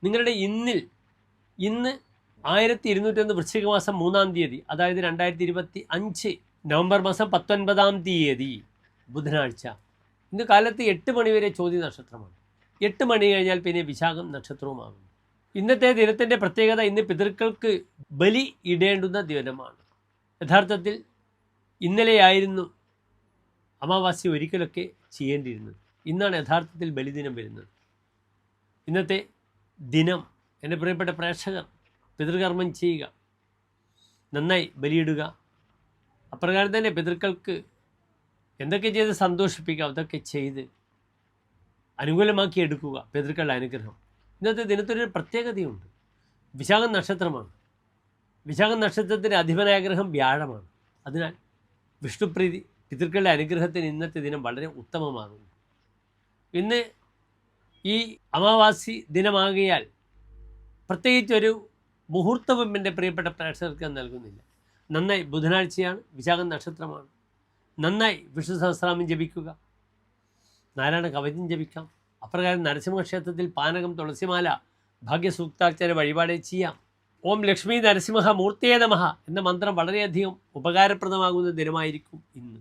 നിങ്ങളുടെ ഇന്ന് 1201 വൃശ്ചിക മാസം 3-ാം തീയതി, അതായത് 2025 നവംബർ മാസം 19-ാം തീയതി ബുധനാഴ്ച. ഇന്ന് കാലത്ത് 8 മണി വരെ ചോതി നക്ഷത്രമാണ്. 8 മണി കഴിഞ്ഞാൽ പിന്നെ വിശാഖം നക്ഷത്രവുമാകും. ഇന്നത്തെ ദിനത്തിൻ്റെ പ്രത്യേകത, ഇന്ന് പിതൃക്കൾക്ക് ബലി ഇടേണ്ടുന്ന ദിനമാണ്. യഥാർത്ഥത്തിൽ ഇന്നലെയായിരുന്നു അമാവാസ്യ ഒരിക്കലൊക്കെ ചെയ്യേണ്ടിയിരുന്നത്. ഇന്നാണ് യഥാർത്ഥത്തിൽ ബലിദിനം വരുന്നത്. ഇന്നത്തെ ദിനം എൻ്റെ പ്രിയപ്പെട്ട പ്രേക്ഷകർ പിതൃകർമ്മം ചെയ്യുക, നന്നായി ബലിയിടുക. അപ്രകാരം തന്നെ പിതൃക്കൾക്ക് എന്തൊക്കെ ചെയ്ത് സന്തോഷിപ്പിക്കുക അതൊക്കെ ചെയ്ത് അനുകൂലമാക്കി എടുക്കുക പിതൃക്കളുടെ അനുഗ്രഹം. ഇന്നത്തെ ദിനത്തിനൊരു പ്രത്യേകതയുണ്ട്. വിശാഖം നക്ഷത്രമാണ്. വിശാഖം നക്ഷത്രത്തിൻ്റെ അധിപനായ ഗ്രഹം വ്യാഴമാണ്. അതിനാൽ വിഷ്ണുപ്രീതി, പിതൃക്കളുടെ അനുഗ്രഹത്തിന് ഇന്നത്തെ ദിനം വളരെ ഉത്തമമാകുന്നു. ഇന്ന് ഈ അമാവാസി ദിനമാകിയാൽ പ്രത്യേകിച്ചൊരു മുഹൂർത്തവും എൻ്റെ പ്രിയപ്പെട്ട പ്രേക്ഷകർക്ക് നൽകുന്നില്ല. നന്നായി ബുധനാഴ്ചയാണ്, വിശാഖം നക്ഷത്രമാണ്. നന്നായി വിഷ്ണു സഹസ്രനാമം ജപിക്കുക, നാരായണ കവചം ജപിക്കാം. അപ്രകാരം നരസിംഹക്ഷേത്രത്തിൽ പാനകം, തുളസിമാല, ഭാഗ്യസൂക്താർച്ചന വഴിപാട് ചെയ്യാം. ഓം ലക്ഷ്മി നരസിംഹ മൂർത്തിയേ നമഃ എന്ന മന്ത്രം വളരെയധികം ഉപകാരപ്രദമാകുന്ന ദിനമായിരിക്കും ഇന്ന്.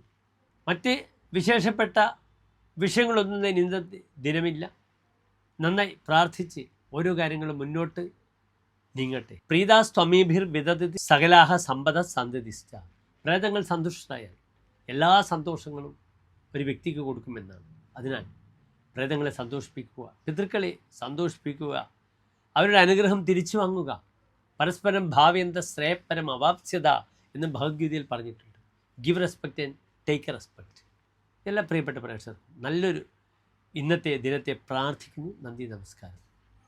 മറ്റ് വിശേഷപ്പെട്ട വിഷയങ്ങളൊന്നും തന്നെ ഇന്നത്തെ ദിനമില്ല. നന്നായി പ്രാർത്ഥിച്ച് ഓരോ കാര്യങ്ങളും മുന്നോട്ട് നീങ്ങട്ടെ. പ്രീതാസ്ത്വമീഭിർ വിദധതി സകലാഹ സമ്പദ സന്തതിശ്ച. പ്രേതങ്ങൾ സന്തുഷ്ടരായാൽ എല്ലാ സന്തോഷങ്ങളും ഒരു വ്യക്തിക്ക് കൊടുക്കുമെന്നാണ്. അതിനാൽ പ്രേതങ്ങളെ സന്തോഷിപ്പിക്കുക, പിതൃക്കളെ സന്തോഷിപ്പിക്കുക, അവരുടെ അനുഗ്രഹം തിരിച്ചു വാങ്ങുക. പരസ്പരം ഭാവ്യന്ത ശ്രേയപരം അവാപ്സ്യത എന്ന് ഭഗവത്ഗീതയിൽ പറഞ്ഞിട്ടുണ്ട്. Give respect and take respect. എല്ലാ പ്രിയപ്പെട്ട പ്രേക്ഷകർക്കും നല്ലൊരു ഇന്നത്തെ ദിനത്തെ പ്രാർത്ഥിക്കുന്നു. നന്ദി, നമസ്കാരം.